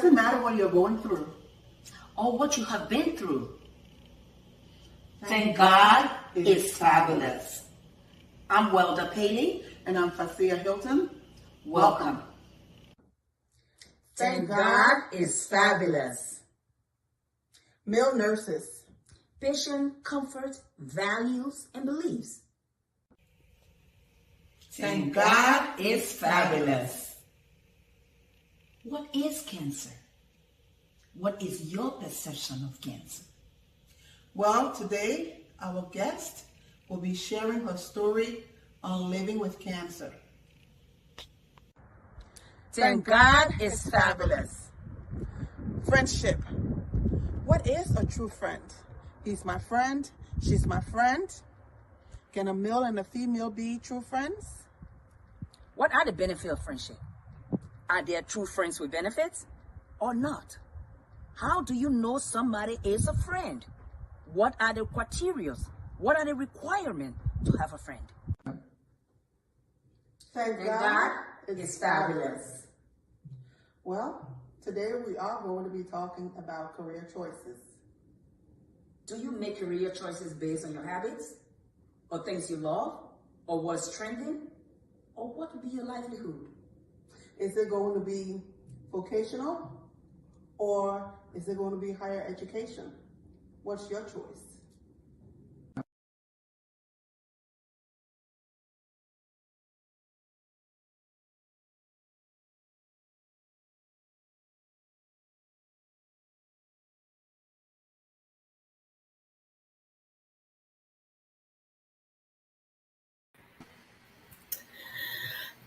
doesn't matter what you're going through or what you have been through. Thank God it's fabulous. I'm Welda Paley. And I'm Fasia Hilton. Welcome. Thank God it's fabulous. Male nurses. Patient comfort, values, and beliefs. Thank God it's fabulous. What is cancer? What is your perception of cancer? Well, today our guest will be sharing her story on living with cancer. Thank God it's fabulous. Friendship. What is a true friend? He's my friend. She's my friend. Can a male and a female be true friends? What are the benefits of friendship? Are there true friends with benefits or not? How do you know somebody is a friend? What are the criteria? What are the requirements to have a friend? Thank God it's fabulous. Well, today we are going to be talking about career choices. Do you make career choices based on your habits, or things you love, or what's trending, or what would be your livelihood? Is it going to be vocational or is it going to be higher education? What's your choice?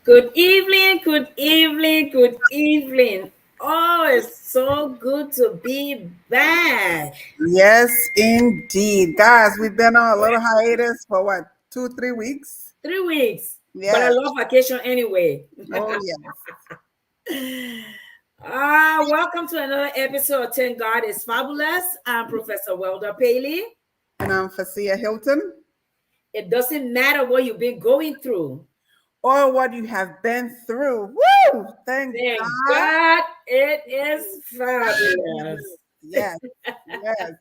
Good evening, good evening, good evening. Oh, it's so good to be back. Yes, indeed. Guys, we've been on a little hiatus for what, 2-3 weeks? 3 weeks. Yes. But I love vacation anyway. Oh, yes. Welcome to another episode of Thank God is Fabulous. I'm Professor Welda Paley. And I'm Fasia Hilton. It doesn't matter what you've been going through. Or what you have been through. Woo! Thank God it is fabulous. Yes, yes.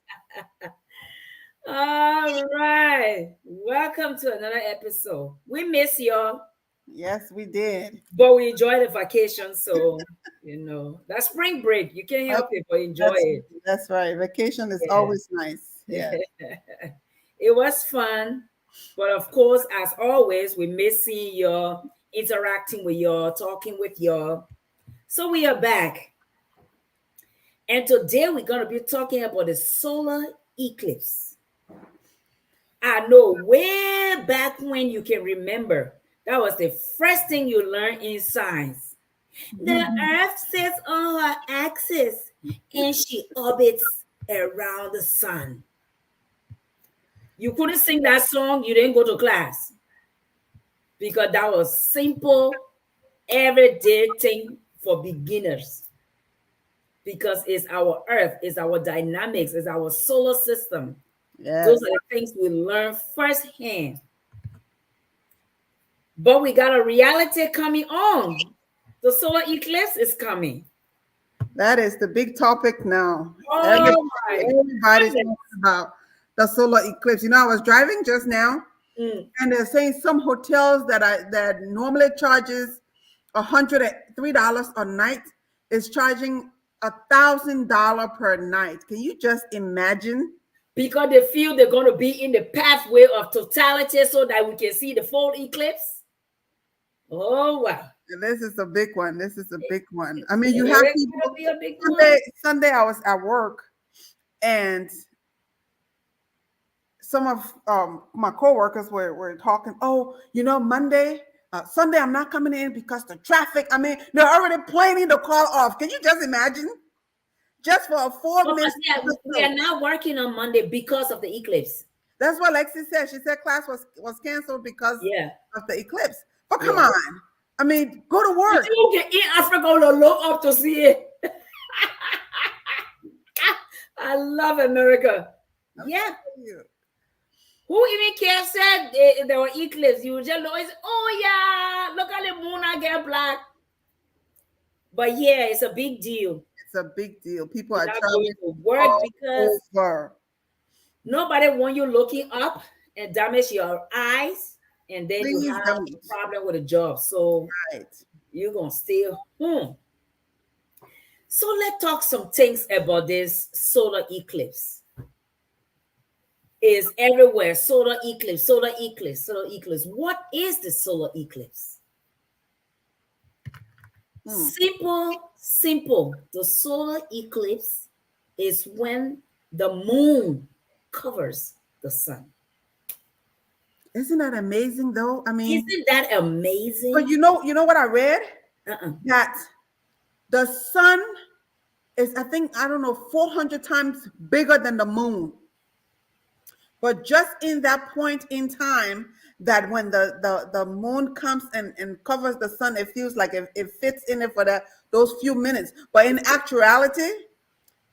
All right. Welcome to another episode. We miss y'all. Yes, we did. But we enjoy the vacation. So, that spring break, you can't help it but enjoy it. That's right. Vacation is always nice. Yeah. It was fun. But of course, as always, we miss seeing y'all, interacting with y'all, talking with y'all. So we are back. And today we're going to be talking about the solar eclipse. I know way back when you can remember, that was the first thing you learned in science. The Earth sits on her axis and she orbits around the sun. You couldn't sing that song, you didn't go to class. Because that was simple, everyday thing for beginners. Because it's our Earth, it's our dynamics, it's our solar system. Yes. Those are the things we learn firsthand. But we got a reality coming on. The solar eclipse is coming. That is the big topic now. Oh, everybody's talking about the solar eclipse. I was driving just now, and they're saying some hotels that normally charges $103 a night is charging $1,000 per night. Can you just imagine? Because they feel they're going to be in the pathway of totality so that we can see the full eclipse. Oh, wow. This is a big one. This is a big one. I mean, you have people. Sunday, I was at work, and some of my coworkers were talking. Oh, Monday, Sunday, I'm not coming in because the traffic. I mean, they're already planning the call off. Can you just imagine? Just for a 4 minutes. We are not working on Monday because of the eclipse. That's what Lexi said. She said class was canceled because of the eclipse. But come on. I mean, go to work. You get in Africa to look up to see it. I love America. Yeah. Who even cares said there were eclipse? You just always, oh yeah, look at the moon, I get black. But yeah, it's a big deal. It's a big deal. People You're are not going traveling to work all because over. nobody want you looking up and damage your eyes, and then you Please have a don't. problem with a job. So Right. you're gonna stay home. So let's talk some things about this solar eclipse. Is everywhere solar eclipse, solar eclipse, solar eclipse. What is the solar eclipse? Simple, simple. The solar eclipse is when the moon covers the sun. Isn't that amazing though? I mean, Isn't that amazing? but you know what I read? That the sun is, I think, I don't know, 400 times bigger than the moon. But just in that point in time, that when the moon comes and covers the sun, it feels like it fits in it for those few minutes. But in actuality,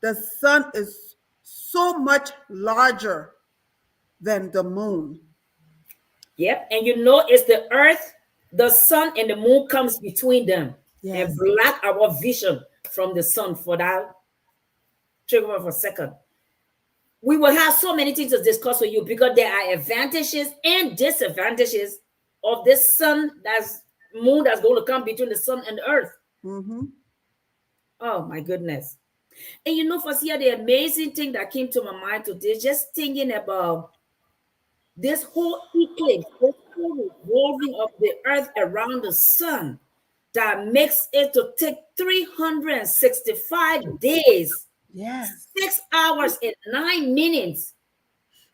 the sun is so much larger than the moon. Yep. And you know, it's the earth, the sun, and the moon comes between them and Yes. block our vision from the sun for that. Check over for a second. We will have so many things to discuss with you because there are advantages and disadvantages of this moon that's going to come between the sun and the earth. Mm-hmm. Oh my goodness. And you know, Fasia, the amazing thing that came to my mind today, just thinking about this whole eclipse, this whole revolving of the earth around the sun, that makes it to take 365 days, Yes. 6 hours and 9 minutes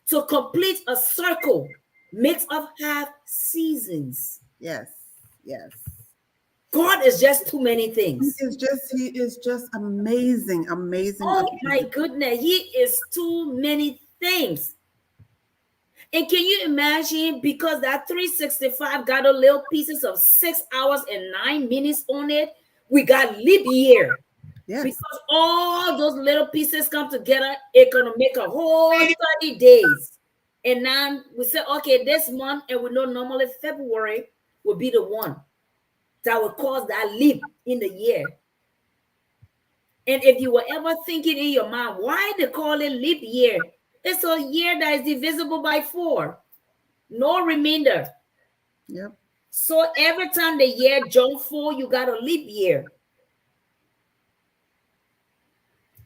to complete a circle, makes up half seasons. Yes. Yes. God is just too many things. He is just amazing, amazing. Oh amazing. my goodness, he is too many things. And can you imagine, because that 365 got a little pieces of 6 hours and 9 minutes on it, we got leap year. Yes. Because all those little pieces come together, it's gonna make a whole 30 days. And now we say, okay, this month, and we know normally February will be the one that will cause that leap in the year. And if you were ever thinking in your mind, why they call it leap year? It's a year that is divisible by 4. No remainder. Yep. So every time the year jump 4, you got a leap year.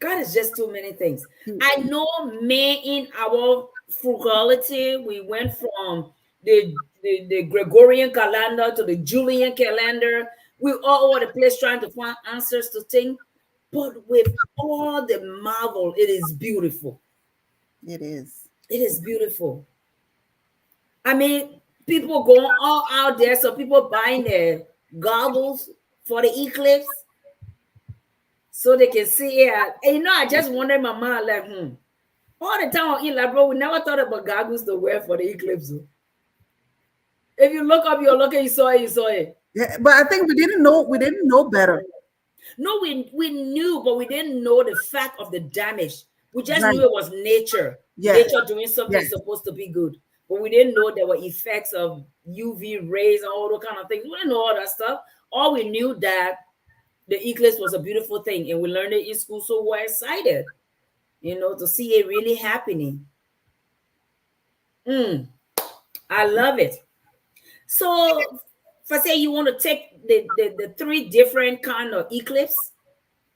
God is just too many things. I know, man, in our frugality, we went from the Gregorian calendar to the Julian calendar. We all over the place trying to find answers to things. But with all the marvel, it is beautiful. It is. It is beautiful. I mean, people going all out there. So people buying their goggles for the eclipse so they can see it. And you know, I just wonder in my mind, like, all the time on Eli, bro, we never thought about goggles to wear for the eclipse. If you look up, you're looking, you saw it. Yeah, but I think we didn't know better. No, we knew, but we didn't know the fact of the damage. We just Right. knew it was nature. Yes. Nature doing something Yes. supposed to be good. But we didn't know there were effects of UV rays and all those kind of things. We didn't know all that stuff. All we knew that the eclipse was a beautiful thing, and we learned it in school, so we're excited, to see it really happening. I love it. So, if I say you want to take the 3 different kind of eclipse,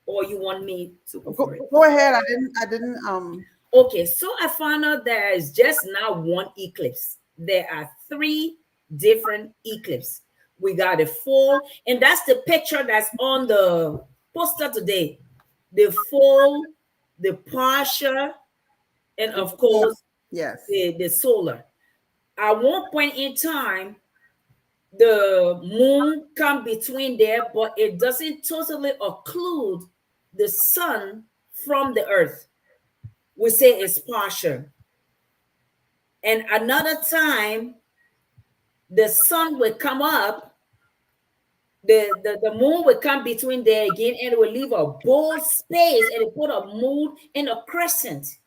or you want me to go for it? Go ahead. I didn't. Okay, so I found out there is just now one eclipse. There are 3 different eclipses. We got a full, and that's the picture that's on the poster today. The full, the partial, and of course, yes, the solar. At one point in time, the moon come between there, but it doesn't totally occlude the sun from the earth. We say it's partial. And another time, the sun will come up, the moon will come between there again, and it will leave a bold space, and it put a moon in a crescent.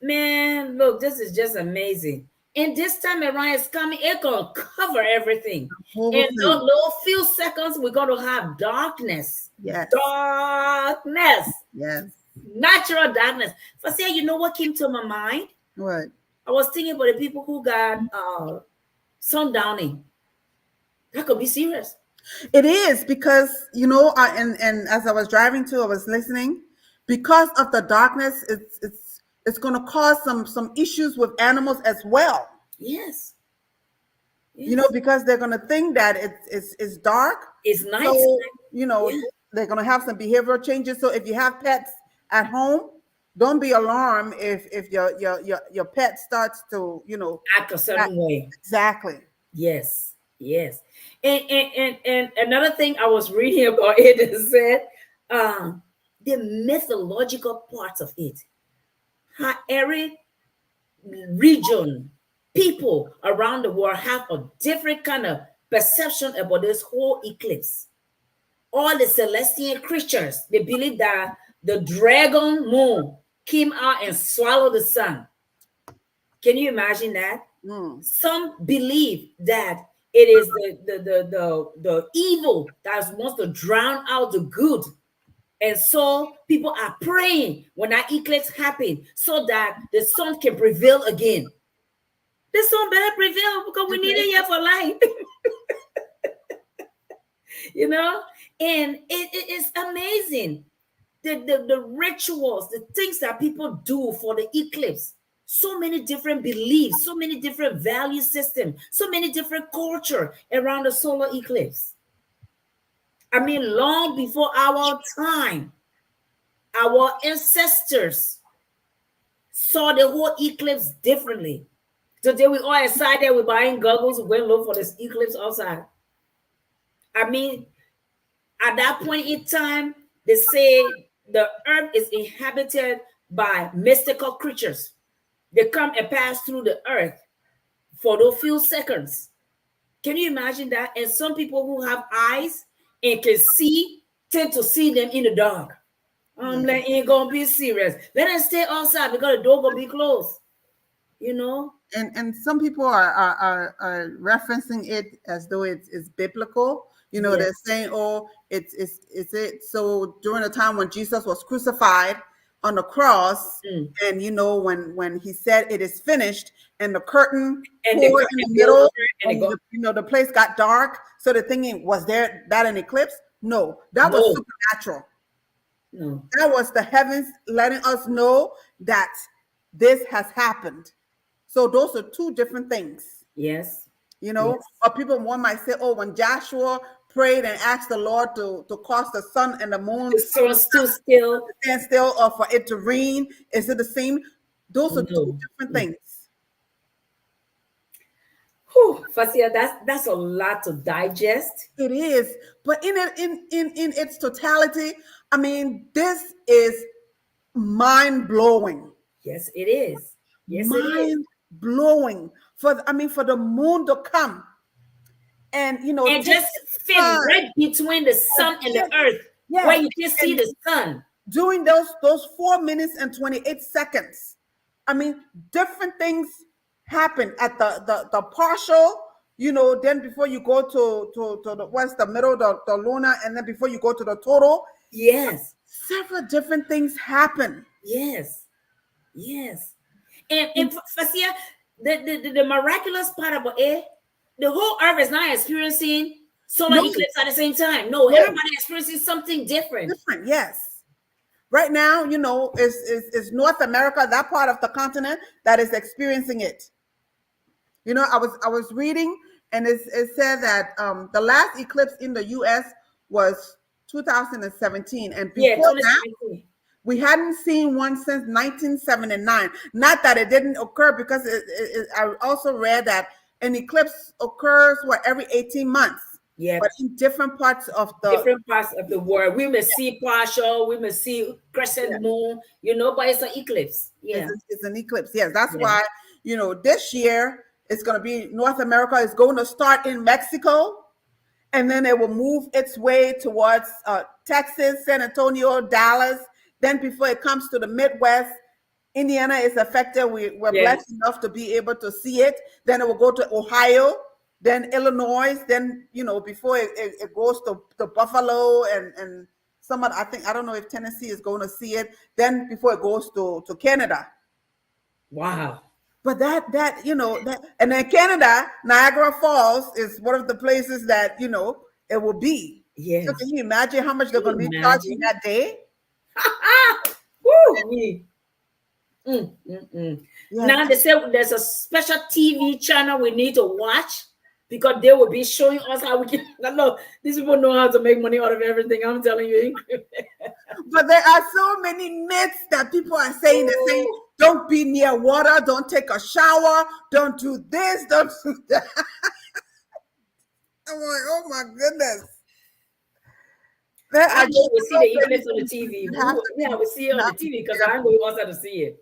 Man, look, this is just amazing. And this time around it's coming, it's gonna cover everything. Whole And thing. those few seconds we're gonna have darkness. Yes. Darkness. Yes. Natural darkness. For say, you know what came to my mind? What? I was thinking about the people who got sundowning. That could be serious. It is because, you know, and as I was driving too, I was listening. Because of the darkness, it's going to cause some issues with animals as well. Yes. You know, because they're going to think that it's dark. It's night. So, you know, they're going to have some behavioral changes. So if you have pets at home, don't be alarmed if your pet starts to, you know, act a certain way. Exactly. Yes. Yes. And another thing I was reading about it is said the mythological parts of it. How every region, people around the world have a different kind of perception about this whole eclipse. All the celestial creatures, they believe that the dragon moon came out and swallowed the sun. Can you imagine that? Some believe that it is the evil that wants to drown out the good. And so people are praying when that eclipse happens so that the sun can prevail again. The sun better prevail because we need it here for life. You know? And it is amazing. The rituals, the things that people do for the eclipse. So many different beliefs, so many different value systems, so many different culture around the solar eclipse. I mean, long before our time, our ancestors saw the whole eclipse differently. Today we all excited, we're buying goggles, we're going to look for this eclipse outside. I mean, at that point in time, they say the earth is inhabited by mystical creatures. They come and pass through the earth for those few seconds. Can you imagine that? And some people who have eyes and can see tend to see them in the dark. I'm like, ain't gonna be serious. Let them stay outside because the door gonna be closed. You know? And some people are referencing it as though it's biblical. You know, they're saying, oh, it's it. So during the time when Jesus was crucified on the cross, and you know, when he said it is finished, and the curtain and poured in the middle, and you know, the place got dark. So the thinking, was there that an eclipse? No, that was supernatural. No, that was the heavens letting us know that this has happened. So those are two different things. Yes. You know, or people, one might say, oh, when Joshua prayed and asked the Lord to cause the sun and the moon to stand still, or for it to rain, is it the same? Those are two different things. Whew, Fasia, that's a lot to digest. It is, but in its totality, I mean, this is mind-blowing. Yes, it is. Yes, mind-blowing for the moon to come and, you know, and just fit right between the sun and the earth, where you can see the sun during those 4 minutes and 28 seconds. I mean, different things happen at the partial, you know, then before you go to the west, the middle, the lunar, and then before you go to the total. Yes. Several different things happen. Yes. Yes. And Fasia, the miraculous part about it, the whole earth is not experiencing solar eclipse at the same time. No, everybody experiencing something different. Yes. Right now, you know, is North America, that part of the continent that is experiencing it. You know, I was reading, and it said that the last eclipse in the U.S. was 2017, and before that, we hadn't seen one since 1979. Not that it didn't occur, because I also read that an eclipse occurs every 18 months. Yeah, but in different parts of the world, we may see partial, we may see crescent moon, you know, but it's an eclipse. Yeah, it's an eclipse. Yes, that's why, you know, this year it's going to be North America is going to start in Mexico, and then it will move its way towards Texas, San Antonio, Dallas. Then before it comes to the Midwest, Indiana is affected. We're Yes. blessed enough to be able to see it. Then it will go to Ohio, then Illinois, then, before it goes to Buffalo and some of, I don't know if Tennessee is going to see it. Then before it goes to Canada. Wow. But that, and then Canada, Niagara Falls is one of the places that, it will be. Yes. So can you imagine how much they're going to be charging that day? Woo! Yes. Now they say there's a special TV channel we need to watch because they will be showing us how we can. Look, these people know how to make money out of everything. I'm telling you. But there are so many myths that people are saying. They're saying, don't be near water, don't take a shower, don't do this, don't do that. I'm like, oh my goodness. I know we see the eclipse on the TV. Yeah, we see it on the TV because I know we want to see it.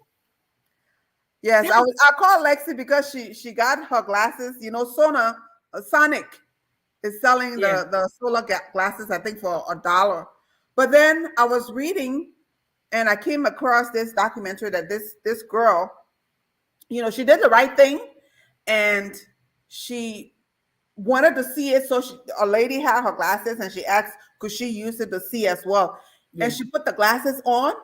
Yes, I called Lexi because she got her glasses. Sonic is selling the solar glasses, I think, for $1. But then I was reading and I came across this documentary that this girl, she did the right thing and she wanted to see it. So a lady had her glasses and she asked, could she use it to see as well? Yeah. And she put the glasses on.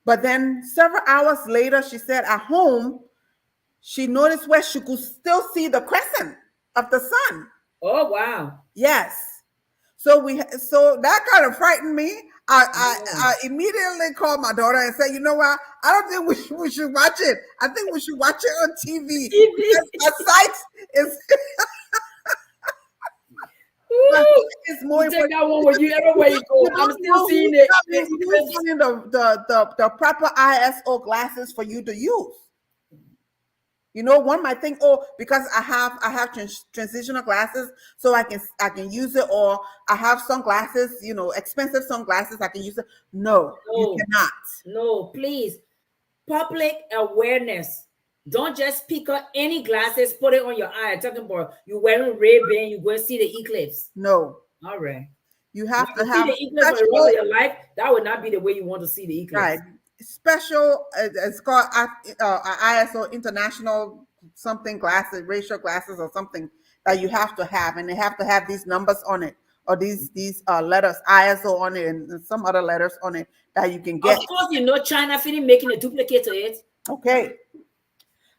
But then several hours later, she said at home, she noticed where she could still see the crescent of the sun. Oh, wow. Yes. So that kind of frightened me. I immediately called my daughter and said, you know what? I don't think we should watch it. I think we should watch it on TV. Our sight is... It's more important. Take that one with you everywhere you go. I'm still seeing it. The proper ISO glasses for you to use. One might think, because I have transitional glasses, so I can use it, or I have sunglasses, expensive sunglasses, I can use it. No, you cannot. No, please. Public awareness. Don't just pick up any glasses, put it on your eye. I'm talking about you wearing Ray-Ban, you go see the eclipse. No. All right. You have to have the eclipse for the rest of your life. That would not be the way you want to see the eclipse. Right. Special, it's called ISO International something glasses, racial glasses or something that you have to have, and they have to have these numbers on it or these letters, ISO on it, and some other letters on it that you can get. Of course, China finished making a duplicate to it. Okay.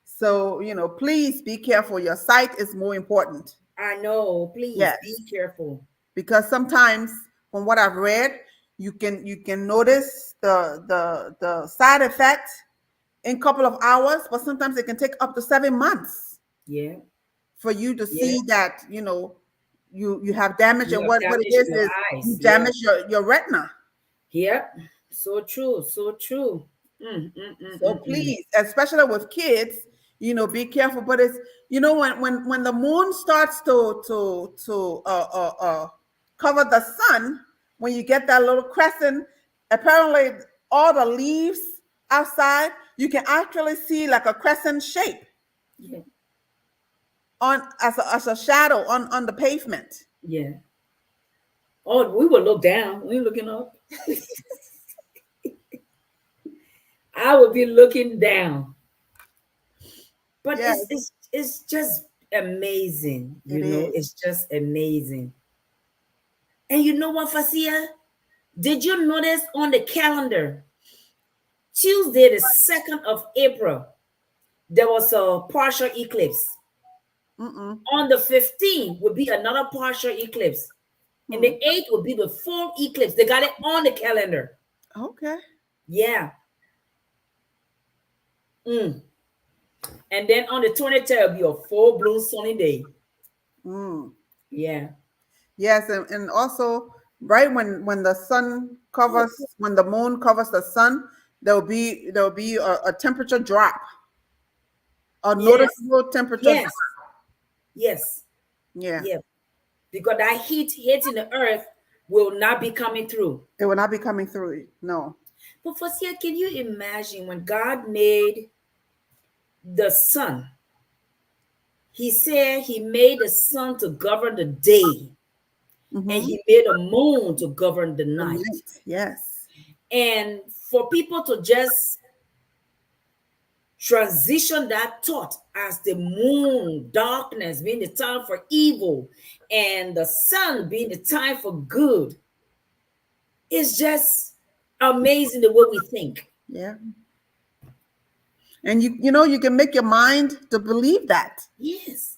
So, please be careful. Your sight is more important. I know. Please be careful. Because sometimes, from what I've read, you can notice the side effect in a couple of hours, but sometimes it can take up to 7 months. Yeah. For you to see that, you have damage, and what it is you damage your retina. Yep. So true. So true. So please, especially with kids, be careful. But it's when the moon starts to cover the sun, when you get that little crescent, apparently all the leaves outside, you can actually see like a crescent shape. Yeah. As a shadow on the pavement. Yeah. Oh, we will look down. We ain't looking up. I would be looking down. But it's just amazing. It's just amazing. And you know what, Fasia? Did you notice on the calendar, Tuesday, the 2nd of April, there was a partial eclipse. On the 15th would be another partial eclipse. And the 8th would be the full eclipse. They got it on the calendar. Okay. Yeah. And then on the 23rd will be a full-blown sunny day. Yeah. Yes, and also right when the sun covers, when the moon covers the sun, there'll be a temperature drop. A noticeable temperature drop. Yes. Yeah. Because that heat hitting the earth will not be coming through. It will not be coming through. No. But Fasia, can you imagine when God made the sun? He said he made the sun to govern the day. And he made a moon to govern the night. Yes. And for people to just transition that thought as the moon, darkness being the time for evil, and the sun being the time for good. It's just amazing the way we think. Yeah. And you can make your mind to believe that. Yes.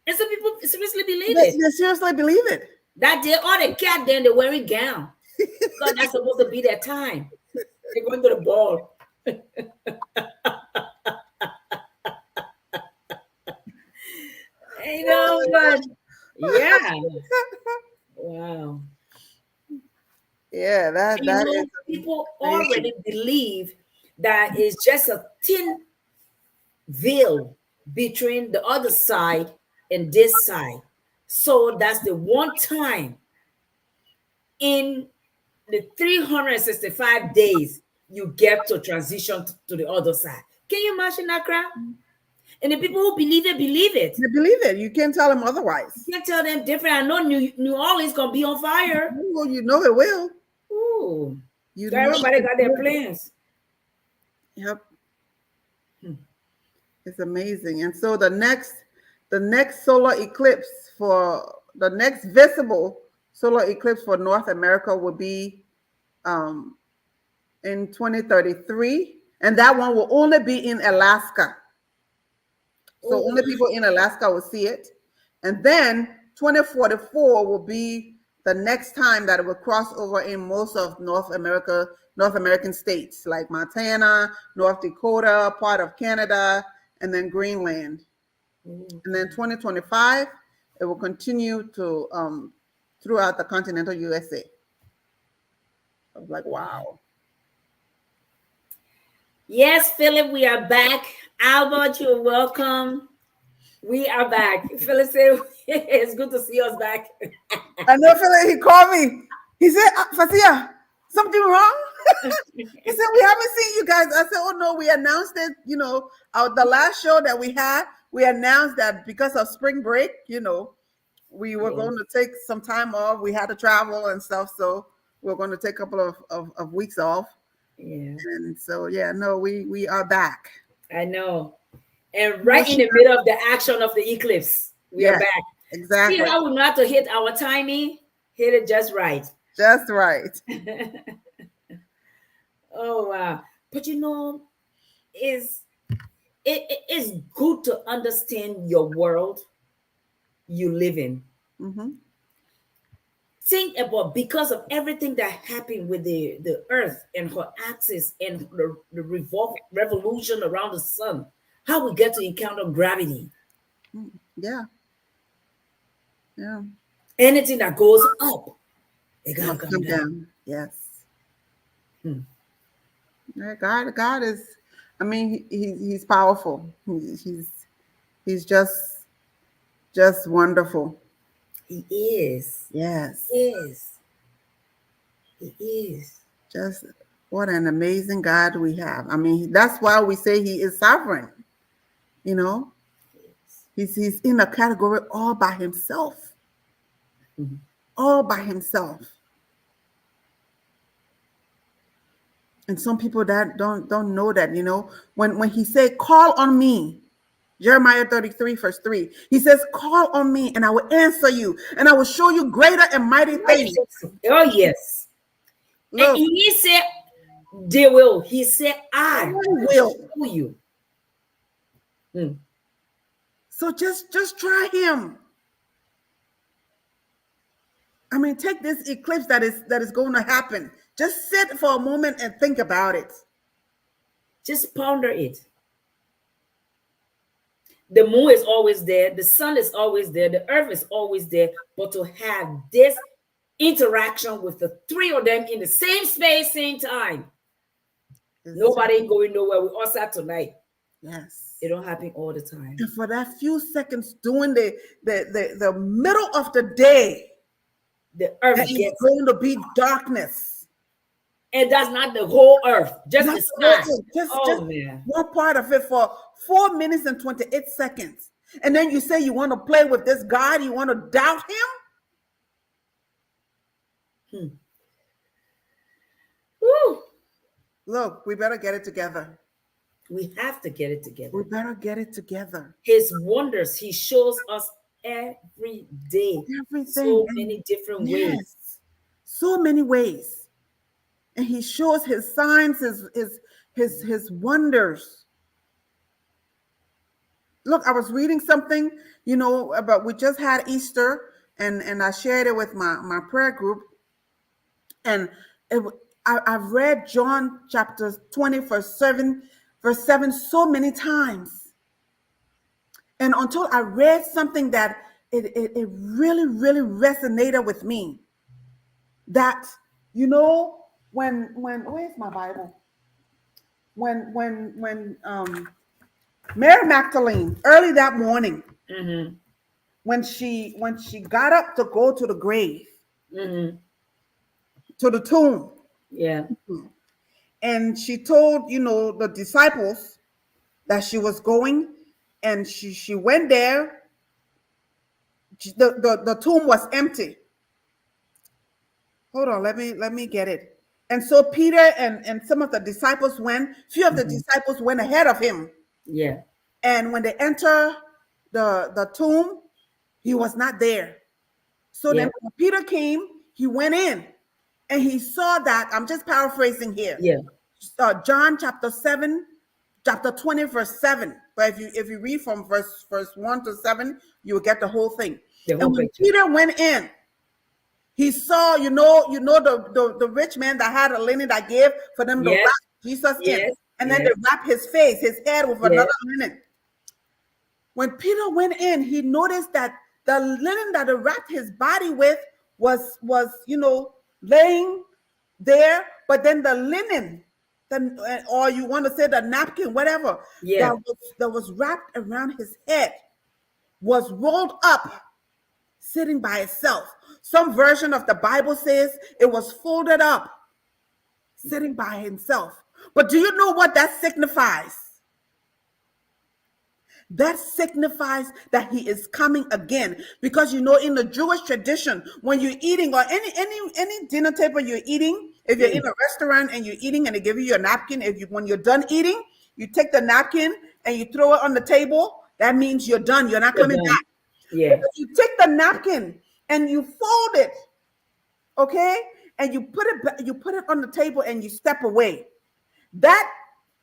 And some people seriously believe They it. seriously believe it. That day, all the cat then they're wearing gown. Because that's supposed to be their time. They're going to the ball. You know, but yeah. Wow. Yeah, that You know, is people amazing. already believe that it's just a thin veil between the other side and this side. So that's the one time in the 365 days you get to transition to the other side. Can you imagine that crowd? And the people who believe it, believe it. They believe it. You can't tell them otherwise. You can't tell them different. I know New Orleans gonna be on fire. Well, you know it will. Ooh. You So know everybody it got their will. plans. Yep. It's amazing. And so the next solar eclipse for the next visible solar eclipse for North America will be in 2033, and that one will only be in Alaska. So only people in Alaska will see it. And then 2044 will be the next time that it will cross over in most of North American states like Montana, North Dakota, part of Canada, and then Greenland. And then 2025, it will continue to throughout the continental USA. I was like, wow. Yes, Philip, we are back. Albert, you're welcome. We are back. Philip said it's good to see us back. I know, Philip, he called me. He said, Fatia, something wrong? He said, we haven't seen you guys. I said, oh no, we announced it, the last show that we had, we announced that because of spring break, we were going to take some time off. We had to travel and stuff. So we're going to take a couple of weeks off. Yeah. And so, no, we are back. I know. And right in the middle of the action of the eclipse, we are back. Exactly. See how we know how to hit our timing? Hit it just right. Just right. Oh, wow. But it is good to understand your world you live in. Mm-hmm. Think about, because of everything that happened with the earth and her axis and the revolution around the sun, how we get to encounter gravity. Yeah. Anything that goes up, it gotta come down. Yes. Yeah, God is, I mean, he's powerful. He's just wonderful. He is. Yes. He is. Just what an amazing God we have. I mean, that's why we say he is sovereign. He's in a category all by himself. Mm-hmm. All by himself. And some people that don't know that, when he said, call on me, Jeremiah 33, verse 3, he says, call on me and I will answer you and I will show you greater and mighty things. Oh, yes. Look, and he said, they will. He said, I will show you. So just try him. I mean, take this eclipse that is going to happen. Just sit for a moment and think about it. Just ponder it. The moon is always there. The sun is always there. The earth is always there. But to have this interaction with the three of them in the same space, same time. Nobody going nowhere. We all sat tonight. Yes. It don't happen all the time. And for that few seconds during the middle of the day, the earth gets going to be darkness. And that's not the whole earth, just the sky. Just man. One part of it for 4 minutes and 28 seconds. And then you say you want to play with this God, you want to doubt him? Woo. Look, we better get it together. We have to get it together. We better get it together. His wonders, he shows us every day. Everything. So many different Yes. ways. So many ways. And he shows his signs, his wonders. Look, I was reading something, about we just had Easter, and I shared it with my prayer group. And I've read John chapter 20, verse 7 so many times. And until I read something that it really, really resonated with me. That, when where's my Bible? When Mary Magdalene, early that morning, when she got up to go to the grave, to the tomb, Yeah. and she told the disciples that she was going, and she went there. The tomb was empty. Hold on, let me get it. And so Peter and some of the disciples went. Few of the disciples went ahead of him. Yeah. And when they enter the tomb, he was not there. So then when Peter came, he went in and he saw that. I'm just paraphrasing here. Yeah. John chapter 20, verse 7. But if you read from verse 1 to 7, you will get the whole thing. And when Peter went in, he saw, the rich man that had a linen that gave for them to wrap Jesus in. And then they wrap his face, his head with another linen. When Peter went in, he noticed that the linen that they wrapped his body with was laying there, but then the linen, or you want to say the napkin, whatever, that was wrapped around his head was rolled up, sitting by itself. Some version of the Bible says it was folded up, sitting by himself. But do you know what that signifies? That signifies that he is coming again. Because in the Jewish tradition, when you're eating, or any dinner table you're eating, if you're in a restaurant and you're eating and they give you your napkin, when you're done eating, you take the napkin and you throw it on the table. That means you're done. You're not coming back. Yeah. But if you take the napkin and you fold it, okay, and you put it on the table and you step away, that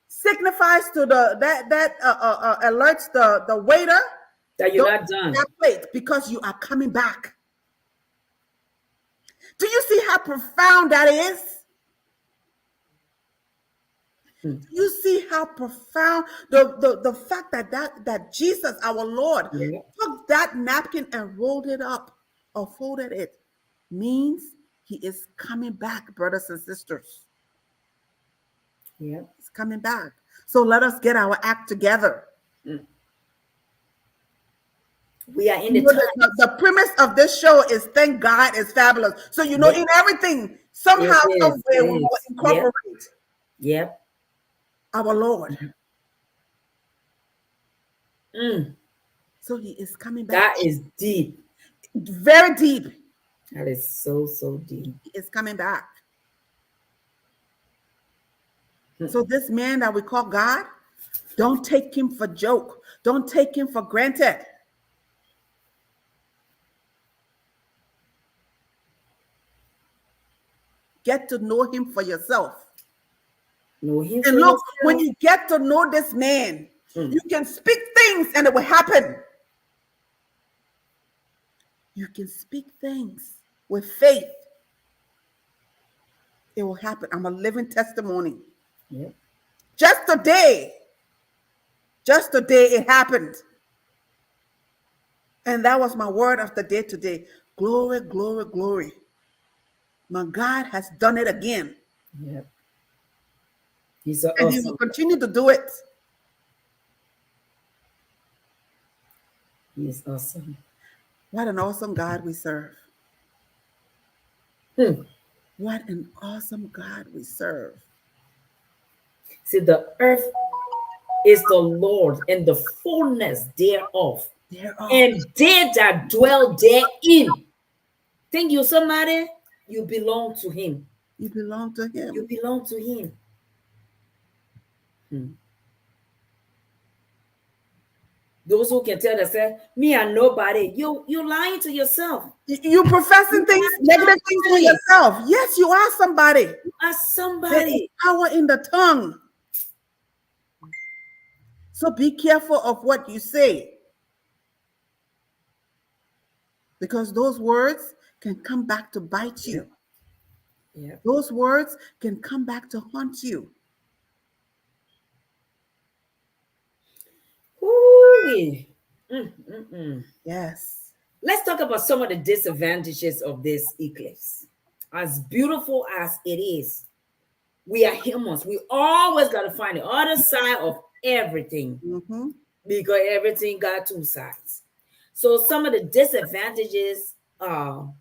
signifies to that alerts the waiter that you're not done. That plate, because you are coming back. Do you see how profound that is? Do you see how profound the fact that Jesus, our Lord, took that napkin and rolled it up or folded it, means he is coming back, brothers and sisters. Yeah, he's coming back. So let us get our act together. We are in the premise of this show is thank God is fabulous. So in everything, somehow, some way, we will incorporate. Yep. Our Lord. So he is coming back. That is deep. Very deep. That is so deep. He is coming back. So this man that we call God, don't take him for joke. Don't take him for granted. Get to know him for yourself. Know him and look, when you get to know this man, you can speak things and it will happen. You can speak things with faith. It will happen. I'm a living testimony. Yep. Just today it happened. And that was my word of the day today. Glory, glory, glory. My God has done it again. Yep. He's awesome. And he will continue to do it. He is awesome. What an awesome God we serve. What an awesome God we serve. See, the earth is the Lord and the fullness thereof. And they that dwell therein. Think you somebody? You belong to him. You belong to him. You belong to him. Those who can tell themselves, me and nobody, you're lying to yourself. You professing things, negative things to yourself. Yes, you are somebody. You are There is somebody. power in the tongue. So be careful of what you say. Because those words can come back to bite you. Yeah. Those words can come back to haunt you. Ooh-wee. Yes. Let's talk about some of the disadvantages of this eclipse. As beautiful as it is, we are humans. We always got to find the other side of everything Mm-hmm. because everything got two sides. So some of the disadvantages are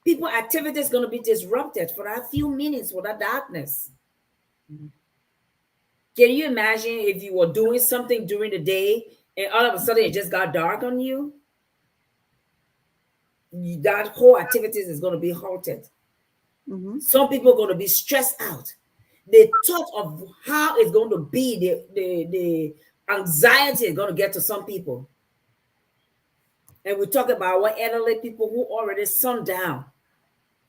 people activity is going to be disrupted for that few minutes for that darkness. Can you imagine if you were doing something during the day and all of a sudden it just got dark on you? That whole activities is going to be halted. Mm-hmm. Some people are going to be stressed out. The thought of how it's going to be, the anxiety is going to get to some people. And we talk about what elderly people who already sundown.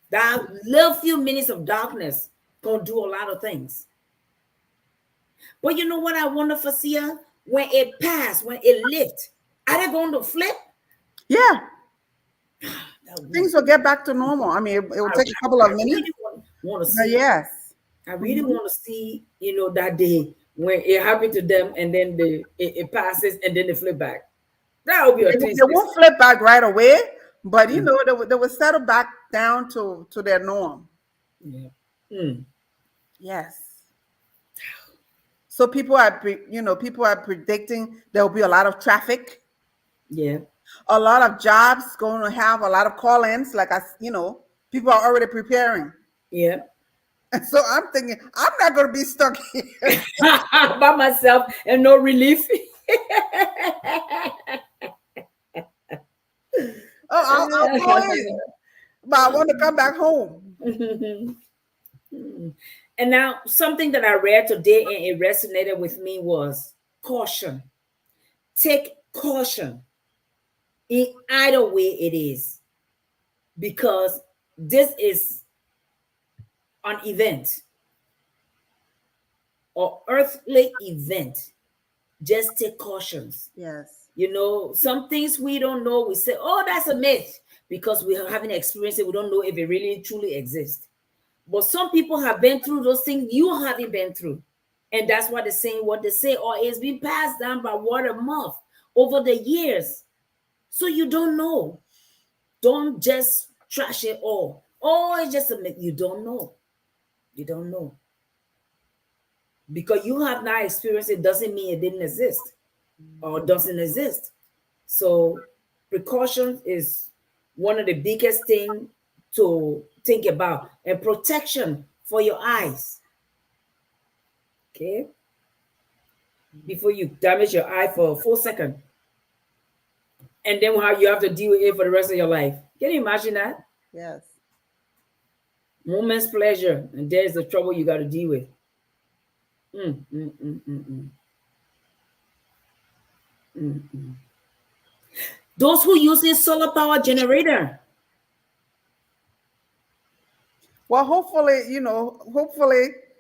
That little few minutes of darkness going to do a lot of things. But you know what I wonder, Fasia? When it passed, when it lifts, are they going to flip? Yeah. Things will get back to normal. I mean, it will take a couple of minutes. Really want to But see. yes. I really want to see, that day when it happened to them and then it passes and then they flip back. That would be a They 360. won't flip back right away, but they will settle back down to their norm. Yeah. Mm. Yes. So people are predicting there will be a lot of traffic, Yeah. a lot of jobs going to have a lot of call-ins. People are already preparing. Yeah. And so I'm thinking I'm not going to be stuck here. By myself and no relief. I'll go in, but I want to come back home. And now something that I read today and it resonated with me was caution. Take caution in either way it is, because this is an event or earthly event. Just take cautions. Yes. Some things we don't know, we say, oh, that's a myth, because we haven't experienced it. We don't know if it really truly exists. But some people have been through those things you haven't been through. And that's why they're saying what they say, or it's been passed down by word of mouth over the years. So you don't know. Don't just trash it all. Oh, it's just a myth. You don't know. You don't know. Because you have not experienced it doesn't mean it didn't exist or doesn't exist. So precaution is one of the biggest things to think about, and protection for your eyes. Okay? Before you damage your eye for a full second. And then how you have to deal with it for the rest of your life. Can you imagine that? Yes. Moment's pleasure, and there's the trouble you got to deal with. Those who using solar power generator. Well, hopefully,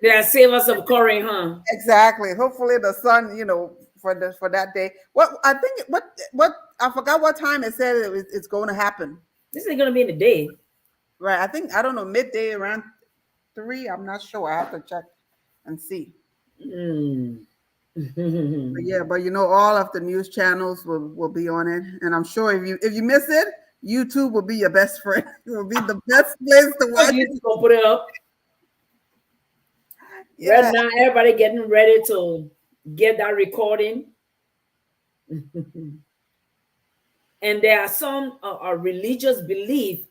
They save us some current, huh? exactly. Hopefully the sun, for that day. I forgot what time it said it's going to happen. This ain't gonna be in the day. Right. I don't know, midday around 3. I'm not sure. I have to check and see. But all of the news channels will be on it. And I'm sure if you miss it, YouTube will be your best friend. It will be the best place to watch. YouTube's gonna put it up. Yeah. Right now, everybody getting ready to get that recording. And there are some religious belief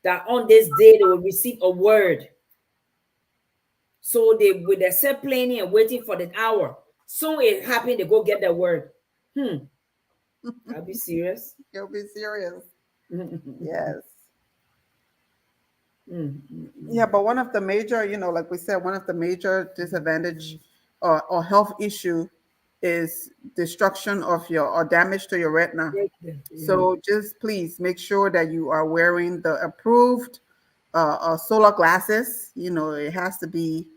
that on this day they will receive a word. So they're set planning and waiting for the hour. Soon it happened, they go get that word. I'll be serious. You'll be serious. Yes. Yeah, but one of the major, like we said, one of the major disadvantage or health issue is destruction of your or damage to your retina. So just please make sure that you are wearing the approved solar glasses. You know, it has to be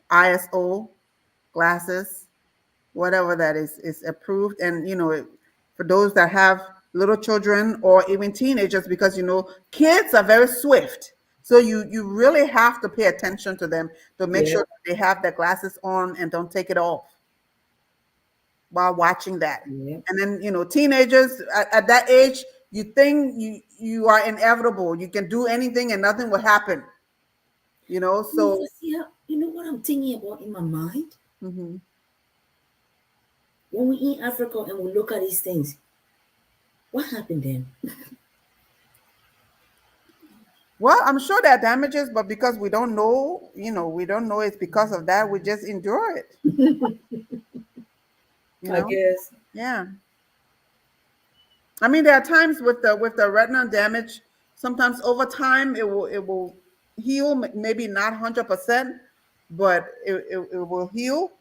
ISO glasses, whatever that is approved. And, you know, for those that have little children or even teenagers, because, you know, kids are very swift. So you really have to pay attention to them to make sure that they have their glasses on and don't take it off while watching that. And then, you know, teenagers at that age, you think you are inevitable. You can do anything and nothing will happen. You know, so yeah, you know what I'm thinking about in my mind? Mhm. When we in Africa and we look at these things, what happened then? Well, I'm sure there are damages, but because we don't know, you know, we don't know it's because of that, we just endure it. You I know? guess. Yeah. I mean, there are times with the retinal damage, sometimes over time it will heal, maybe not 100%, but it will heal.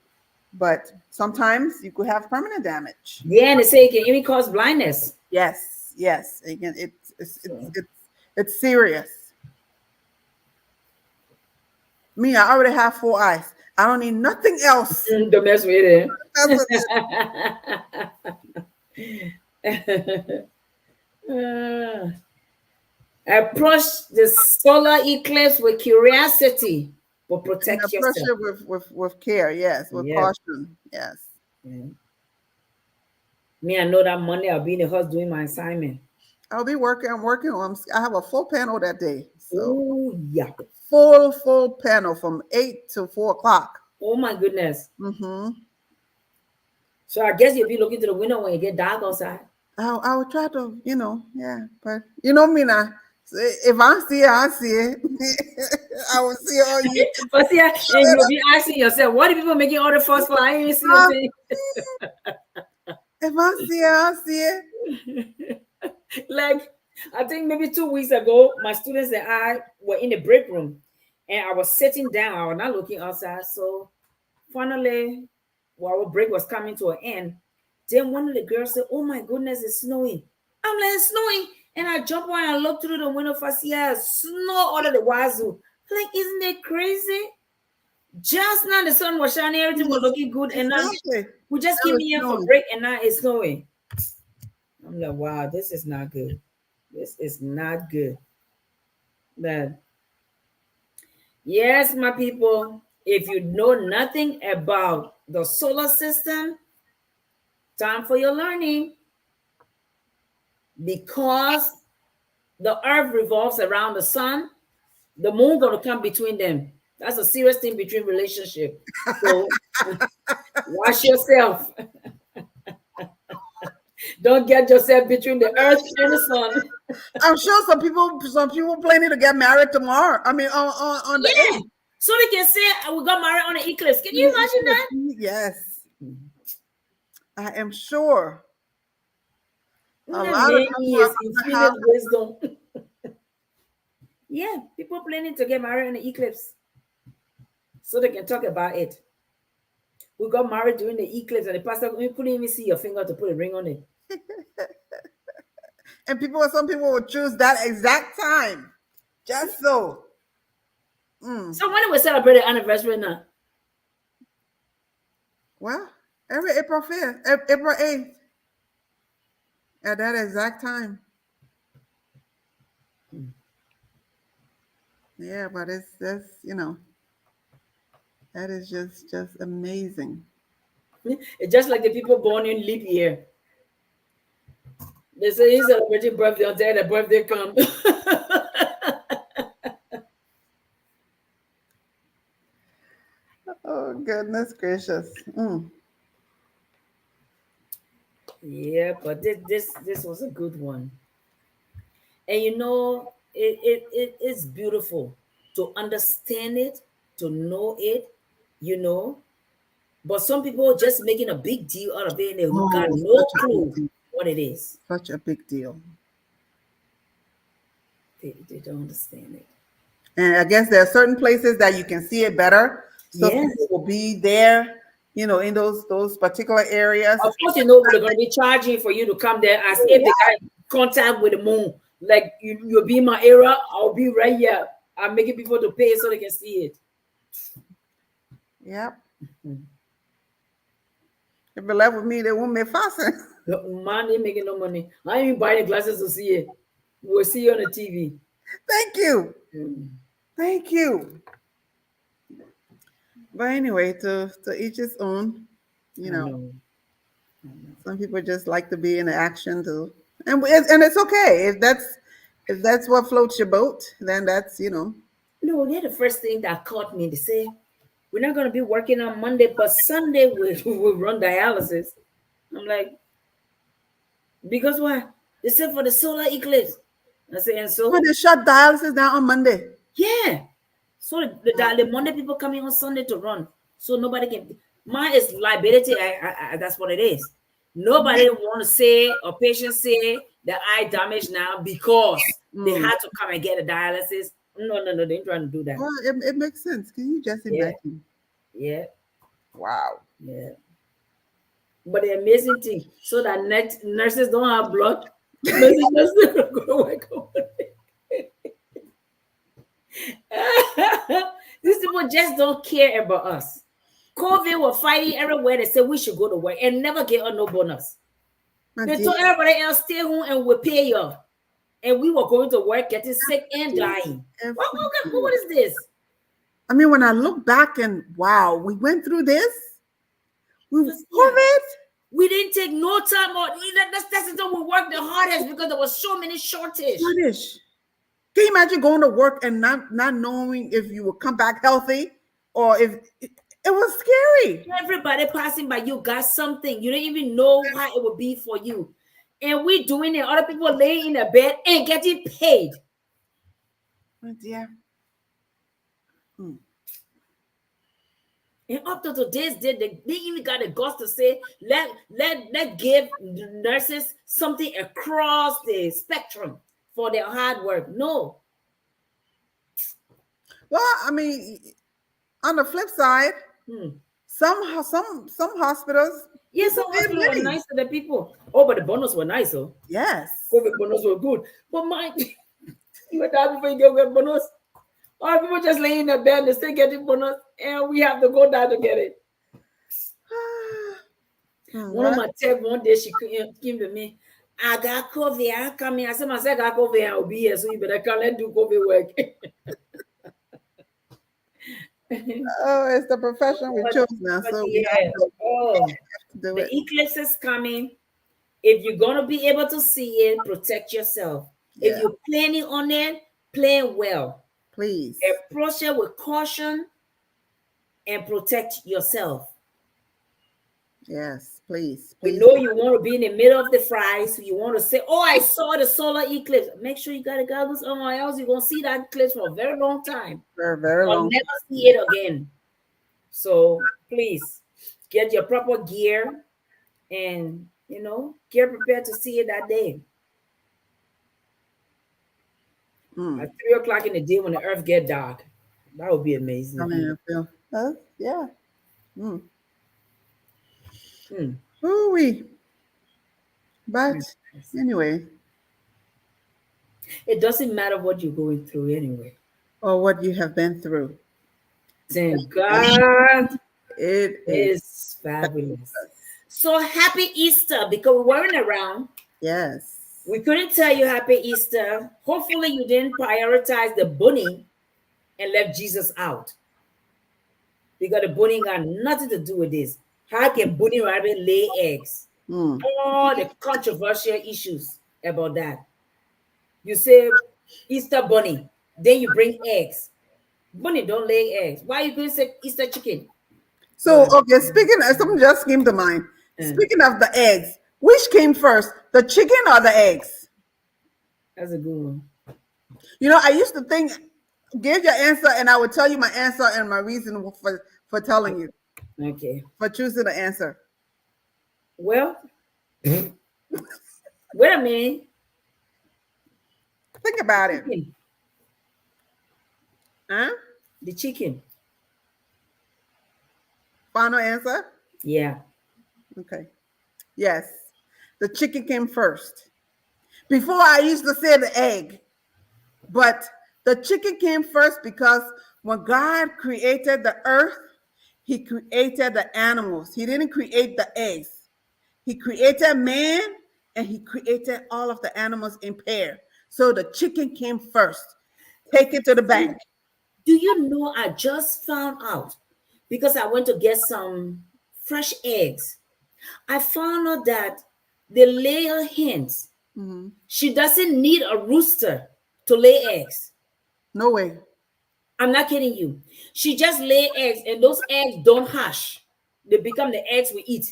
But sometimes you could have permanent damage. Yeah, and they say it can even cause blindness. Yes, yes. Again, it's So. it's serious. Me, I already have 4 eyes. I don't need nothing else. Don't mess with That's what it. Approach the solar eclipse with curiosity, but and protect approach yourself. it with care, yes, with Yeah. caution, yes. Yeah. Me, I know that Monday I'll be in the house doing my assignment. I'll be working. I'm working on. I have a full panel that day, so Oh yeah. full panel from 8 to 4 o'clock. Oh my goodness. Mm-hmm. So I guess you'll be looking to the window when you get dark outside. I will try to, you know, yeah, but you know me now. If I see it, I see it. I will see it on you. But yeah, and you'll be asking yourself, what are people making all the fuss for? I ain't even see the thing. If I see it, I see it. Like, I think maybe 2 weeks ago, my students and I were in the break room and I was sitting down. I was not looking outside. So finally, while our break was coming to an end, then one of the girls said, "Oh my goodness, it's snowing." I'm like, "It's snowing." And I jump on and I look through the window for see snow all of the wazoo. Like, isn't it crazy? Just now the sun was shining, everything was looking good, and now Exactly. we just That came was here for snowing. break and now it's snowing. I'm like, wow, this is not good. This is not good. But yes, my people, if you know nothing about the solar system, time for your learning. Because the earth revolves around the sun, the moon gonna come between them. That's a serious thing between relationship. So watch yourself. Don't get yourself between the earth and the sun. I'm sure some people planning to get married tomorrow. I mean, on the Yeah. 8th. So they can say we got married on an eclipse. Can you imagine that? Yes, I am sure a That lot of man people are is going to infinite have. wisdom. Yeah, people planning to get married on an eclipse. So they can talk about it. We got married during the eclipse, and the pastor couldn't even see your finger to put a ring on it. And some people will choose that exact time, just so. So when do we celebrate the anniversary now? Well, every April 5th, April 8th, at that exact time. Yeah, but that's that is just amazing. It's just like the people born in leap year. They say he's celebrating birthday until the birthday comes. Oh goodness gracious. Yeah, but this was a good one. And you know, it is beautiful to understand it, to know it, you know. But some people just making a big deal out of it and they got Oh, no such a big clue deal. what it is. Such a big deal. They don't understand it. And I guess there are certain places that you can see it better. So Yes. people will be there, in those particular areas. Of course, they're going to be charging for you to come there as if they got contact with the moon. Like you'll be in my area, I'll be right here. I'm making people to pay so they can see it. Yep. If you left with me, they won't make faster. Man, they making no money. I ain't even buying the glasses to see it. We'll see you on the TV. Thank you. Thank you. But anyway, to each his own. Some people just like to be in action too, and it's okay if that's what floats your boat. Then that's No, they're the first thing that caught me. They say we're not going to be working on Monday, but Sunday we'll run dialysis. I'm like, because why? They said for the solar eclipse. I said, and so they shut dialysis down on Monday. Yeah. So the Monday people coming on Sunday to run, so nobody can. Mine is liability. That's what it is. Nobody want to say or patients say that eye damage now because they had to come and get a dialysis. No, they ain't trying to do that. Well, it makes sense. Can you just imagine? Yeah. Wow. Yeah. But the amazing thing, so that nurses don't have blood. These people just don't care about us. COVID were fighting everywhere. They said we should go to work and never get on no bonus. They told everybody else stay home and we'll pay you. And we were going to work, getting sick and dying. What is this? I mean, when I look back and wow, we went through this. COVID. We didn't take no time or that's the time we worked the hardest because there was so many shortage. Can you imagine going to work and not knowing if you will come back healthy or if it was scary? Everybody passing by you got something. You didn't even know how it would be for you. And we doing it. Other people laying in the bed and getting paid. Yeah. And up to today's day, they even got the guts to say, let give nurses something across the spectrum for their hard work. No. Well, I mean, on the flip side, some hospitals. Yes, some hospitals were nice to the people. Oh, but the bonus were nice, though. Yes. COVID bonus were good. But you were dying before you get bonus. Or people just laying in the bed and they still getting bonus, and we have to go down to get it. One of my tech one day she came to me. I got COVID. I come in. I said, I got COVID. I'll be here, so you better come. Let's do COVID work. Oh, it's the profession we chose now. So the eclipse is coming. If you're gonna be able to see it, protect yourself. Yeah. If you're planning on it, plan well. Please approach it with caution and protect yourself. Yes, please. We know you want to be in the middle of the fry, so you want to say, "Oh, I saw the solar eclipse." Make sure you got the goggles on, or else you're gonna see that eclipse for a very long time. Very long. Never see it again. So please get your proper gear, and get prepared to see it that day. At 3:00 in the day when the earth get dark, that would be amazing. I mean, yeah. Ooh-wee. But anyway, it doesn't matter what you're going through anyway, or what you have been through. Thank God, it is fabulous. So happy Easter, because we weren't around. Yes. We couldn't tell you happy Easter. Hopefully you didn't prioritize the bunny and left Jesus out. Because the bunny got nothing to do with this. How can bunny rabbit lay eggs? All the controversial issues about that. You say Easter bunny, then you bring eggs. Bunny don't lay eggs. Why you going to say Easter chicken? So, okay, speaking of, something just came to mind. Speaking of the eggs, which came first, the chicken or the eggs? That's a good one. I used to think, give your answer, and I would tell you my answer and my reason for telling you. Okay. For choosing the answer. Well, wait a minute. Think about it. The chicken. Final answer? Yeah. Okay. Yes. The chicken came first. Before I used to say the egg, but the chicken came first because when God created the earth, he created the animals. He didn't create the eggs. He created man and he created all of the animals in pair. So the chicken came first. Take it to the bank. Do you know I just found out because I went to get some fresh eggs. I found out that the layer hens, Mhm. she doesn't need a rooster to lay eggs. No way. I'm not kidding you. She just lay eggs, and those eggs don't hatch. They become the eggs we eat.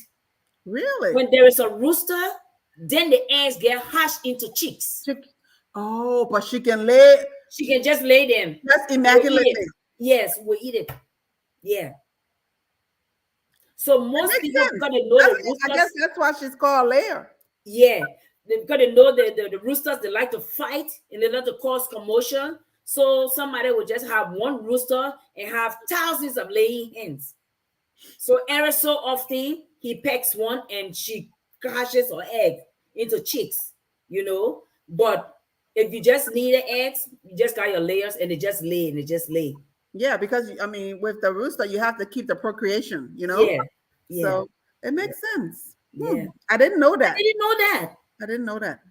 Really? When there is a rooster, then the eggs get hatched into chicks. Chick- Oh, but she can lay She can just lay them. just We'll eat immaculately. it. Yes, we'll eat it. Yeah. So most Makes people sense. got to know the I guess roosters. that's why she's called layer. Yeah, they've got to know the roosters. They like to fight and they like to cause commotion. So somebody will just have one rooster and have thousands of laying hens. So every so often he pecks one and she crashes her egg into chicks, you know. But if you just need the eggs, you just got your layers and they just lay and they just lay. Yeah, because I mean, with the rooster, you have to keep the procreation, Yeah, yeah, So it makes sense. yeah. I didn't know I that. didn't know that. I didn't know that.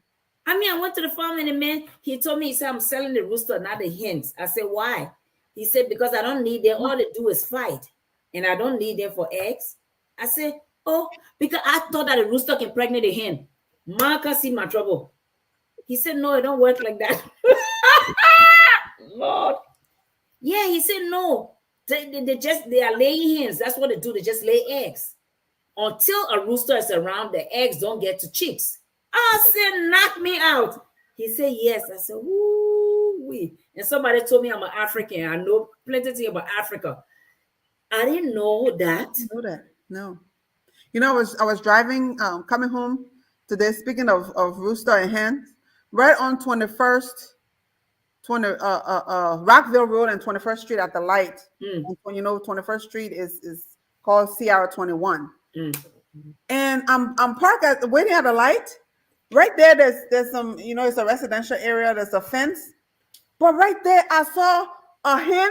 I mean, I went to the farm and the man, he told me, he said, I'm selling the rooster, not the hens. I said, why? He said, because I don't need them. All they do is fight. And I don't need them for eggs. I said, oh, because I thought that a rooster can pregnant a hen. Ma can see my trouble. He said, no, it don't work like that. Lord. Yeah, he said, no. They are laying hens. That's what they do. They just lay eggs. Until a rooster is around, the eggs don't get to chicks. I said, knock me out. He said, yes. I said, woo-wee. And somebody told me I'm an African. I know plenty of things about Africa. I didn't know that. I didn't know that. No. You know, I was driving, coming home today, speaking of rooster and hens, right on 21st, Rockville Road and 21st Street at the light. And, you know, 21st Street is called Sierra 21. And I'm parked waiting at the light. Right there, there's some, you know, it's a residential area. There's a fence, but right there, I saw a hen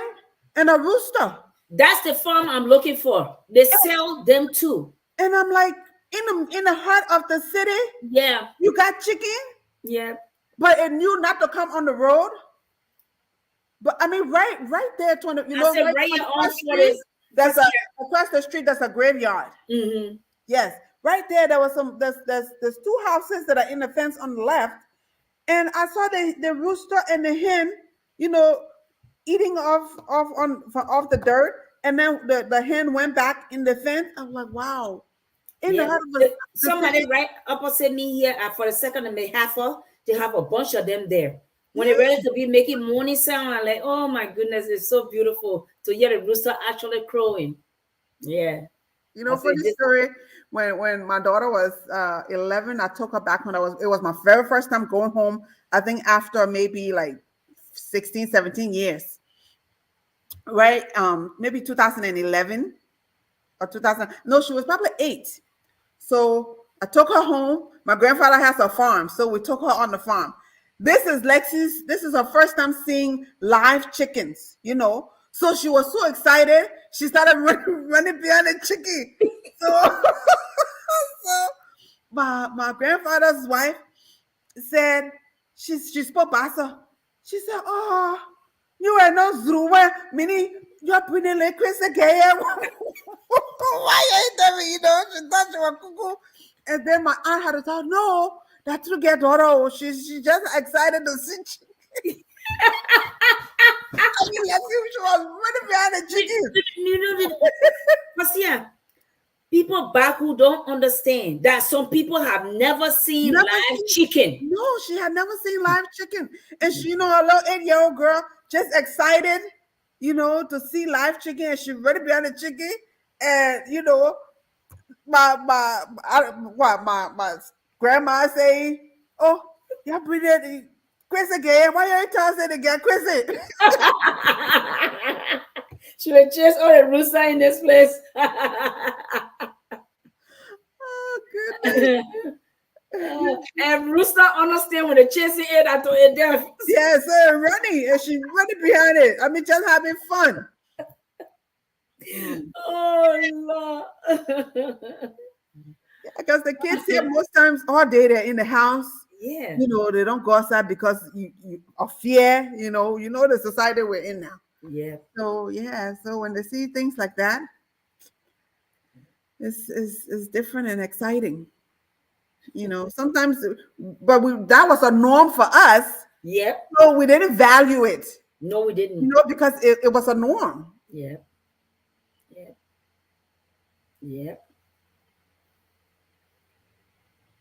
and a rooster. That's the farm I'm looking for. They sell them too. And I'm like, in the heart of the city, Yeah, you got chicken, yeah. but it knew not to come on the road. But I mean, right there, you know, said, right here on 40. Across the street, there's a graveyard. Mm-hmm. Yes, right there. There was there's two houses that are in the fence on the left, and I saw the rooster and the hen, you know, eating off the dirt, and then the hen went back in the fence. I was like, wow. In the heart of the Somebody right opposite me here for the second and a half hour, they have a bunch of them there. When they're ready to be making morning sound, I'm like, oh my goodness, it's so beautiful to hear the rooster actually crowing. Yeah. You know, funny story. When my daughter was 11, I took her back it was my very first time going home. I think after maybe like 16, 17 years. Right? Maybe 2011 or 2000. No, she was probably 8. So I took her home. My grandfather has a farm, so we took her on the farm. This is Lexi's. This is her first time seeing live chickens, you know. So she was so excited, she started running behind the chicken. So, so my grandfather's wife said, she spoke Basa. She said, oh, you are not Zruwe, meaning you're pretty like Chris again. Why you tell me, you know, she thought you were cuckoo. And then my aunt had to tell, no, that's to get daughter. She's just excited to see. I mean, she was running behind the chicken. But yeah, people back who don't understand that some people have never seen live chicken. No, she had never seen live chicken. And she, you know, a little 8-year-old girl just excited, you know, to see live chicken. And she running behind the chicken. And, you know, my grandma say, oh, yeah, brilliant. Chris again. Why you tell us it again, Chris? She would chase all the rooster in this place. goodness. And Rooster understand when they're chasing it at the death. Yeah, so running, and she running behind it. I mean, just having fun. Oh Lord. Because the kids here most times all day they're in the house. Yeah. You know, they don't go outside because you of fear. You know the society we're in now. Yeah. So yeah, so when they see things like that, it's different and exciting. You know, sometimes, but that was a norm for us. Yep. So we didn't value it. No, we didn't. You know, because it was a norm. Yep. Yep. Yep.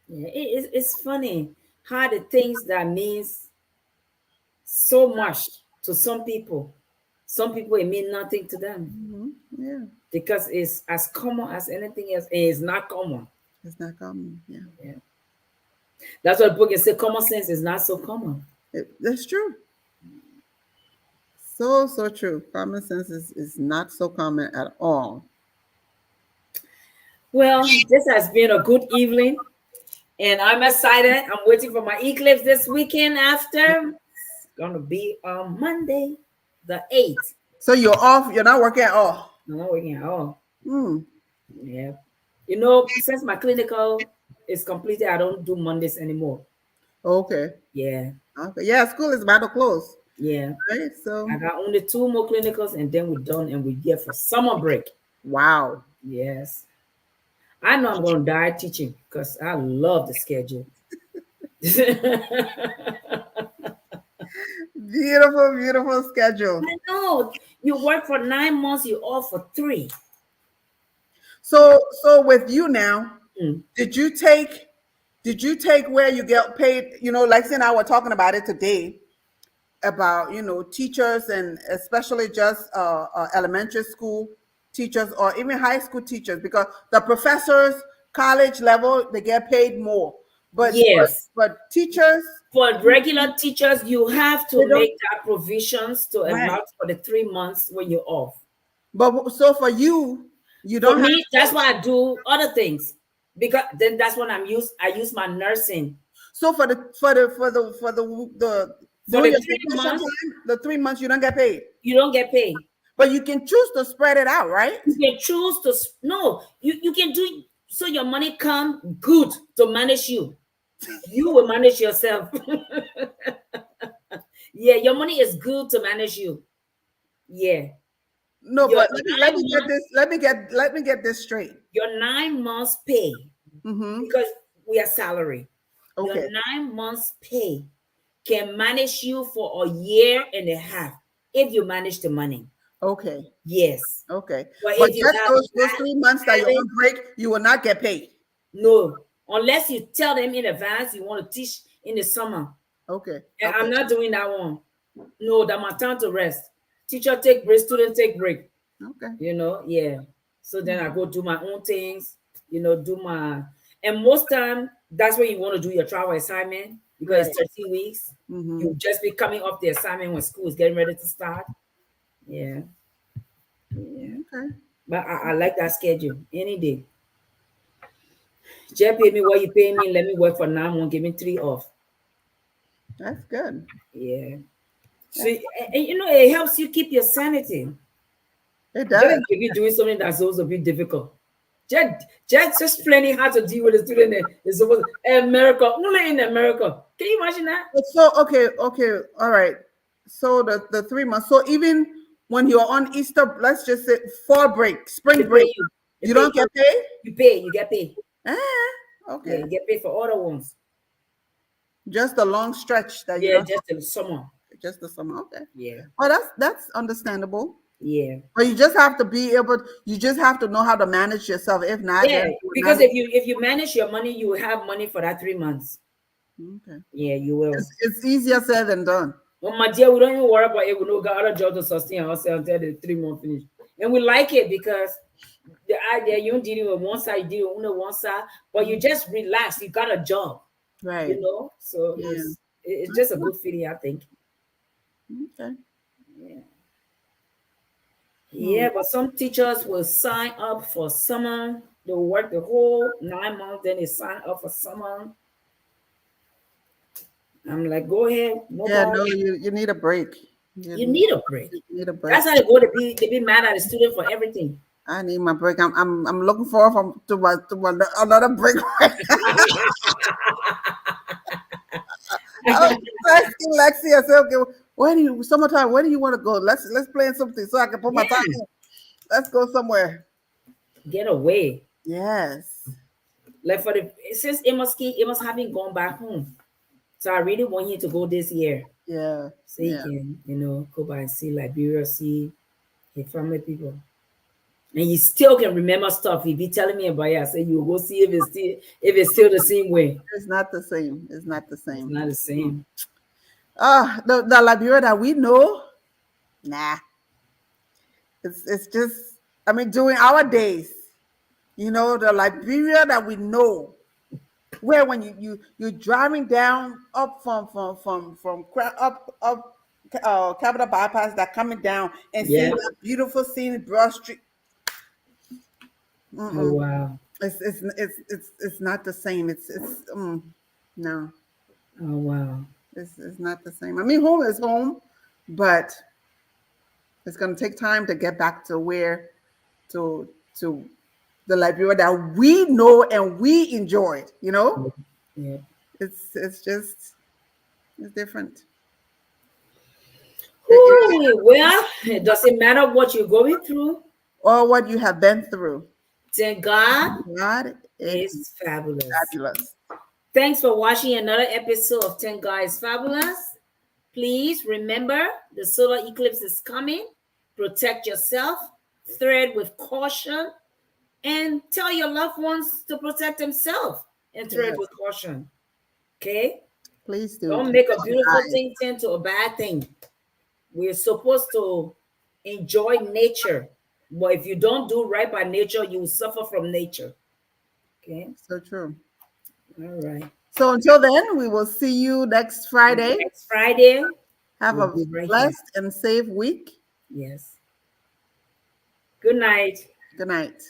Yeah. It's funny how the things that means so much to some people it mean nothing to them. Yeah, Because it's as common as anything else, and it's not common. it's not common. Yeah, Yeah. That's what book is say. Common sense is not so common. That's true. So true. Common sense is not so common at all. Well, this has been a good evening, and I'm excited. I'm waiting for my eclipse this weekend after. It's gonna be on Monday, the 8th. So you're off. You're not working at all. I'm not working at all. Mm. Yeah. You know, since my clinical is completed, I don't do Mondays anymore. Okay. Yeah. Okay. Yeah, school is about to close. Yeah. Right. So I got only 2 more clinicals, and then we're done, and we're here for summer break. wow. Yes. I know I'm going to die teaching because I love the schedule. Beautiful, beautiful schedule. I know. You work for 9 months, you off for 3. So with you now, Mm. did you take where you get paid? You know, Lexi and I were talking about it today about teachers, and especially just elementary school teachers or even high school teachers, because the professors college level they get paid more, but Yes. but teachers, For regular teachers, you have they to don't. make that provisions to Right. amount for the 3 months when you're off. But so for you For don't have. me, that's why I do other things, because then that's when I use my nursing. So for the For during the your 3 vacation months, time, the 3 months you don't get paid, you don't get paid. but you can choose to spread it out, right? You can choose to no. You can do so your money come good to manage you. You will manage yourself. Yeah, your money is good to manage you. Yeah. No, Your but let me get 9 this. Let me get this straight. Your 9 months pay, Mm-hmm. because we are salary. Okay. Your 9 months pay can manage you for a year and a half if you manage the money. Okay. Yes. Okay. But But if you just have those 3 months that you're on break, you will not get paid. no, unless you tell them in advance you want to teach in the summer. Okay. And Okay. I'm not doing that one. No, that's my time to rest. Teacher take break, student take break. Okay. Yeah. So then I go do my own things, do my, and most time that's when you want to do your travel assignment, because it's 13 weeks. Mm-hmm. You just be coming off the assignment when school is getting ready to start. Yeah. Okay. But I like that schedule any day. Jeff pay me what you pay me, let me work for 9 months, give me 3 off. That's good. Yeah. So, and it helps you keep your sanity. It Just does. if you're doing something that's also a bit difficult. Just planning how to deal with a student is supposed America. Only in America. Can you imagine that? So okay, all right. So the 3 months. So even when you're on Easter, let's just say fall break, spring They pay break, you. you don't get paid? You get paid. Ah, Yeah, okay. you get paid for other ones. Just a long stretch that you Yeah, don't. just the summer. Just the summer. Okay. Yeah. Well, that's understandable. Yeah. But you just have to be able. You just have to know how to manage yourself. If not, Yeah, then you will because not- if you manage your money, you will have money for that 3 months. Okay. Yeah, you will. It's easier said than done. Well, my dear, we don't even worry about it. We know got other job to sustain ourselves until the 3 months finish. And we like it because the idea you don't dealing with one side, you deal with only one side, but you just relax. You got a job, Right. So Yeah. it's just a good feeling, I think. Okay. Yeah, but some teachers will sign up for summer They work the whole 9 months, then they sign up for summer. I'm like, go ahead, no Yeah, no, problem. you need a break. You need a break. You need a break. That's how they go to be mad at the student for everything. I need my break. I'm looking forward to another break. I was asking Lexi. I said, okay, where do you summertime? Where do you want to go? Let's plan something so I can put my time Yeah, in. Let's go somewhere. get away. Yes. Like for the since Amos haven't gone back home. So I really want him to go this year. Yeah. So he Yeah. can, go by and see Liberia, see his family people. And he still can remember stuff. He be telling me about it. I say you go see if it's still the same way. It's not the same. It's not the It's same. not the same. The Liberia that we know, nah. It's just, I mean, during our days, the Liberia that we know, where when you're driving down up up Capitol Bypass, that coming down and Yeah. seeing that beautiful scene, Broad Street. Oh wow. It's not the same. No, Oh wow. it's not the same. I mean, home is home, but it's going to take time to get back to to the Liberia that we know and we enjoyed. Yeah. It's different. Well, it doesn't matter what you're going through. Or what you have been through. Then God God is is fabulous. fabulous. Thanks for watching another episode of 10 Guys Fabulous. Please remember the solar eclipse is coming. Protect yourself, thread with caution, and tell your loved ones to protect themselves and thread Yes. with caution. Okay? Please do. Don't make a beautiful thing turn to a bad thing. We're supposed to enjoy nature. But if you don't do right by nature, you will suffer from nature. Okay? So true. All right. So until then, we will see you next Friday. Next Friday. Have we'll a be right blessed and safe week. here. Yes. Good night. Good night.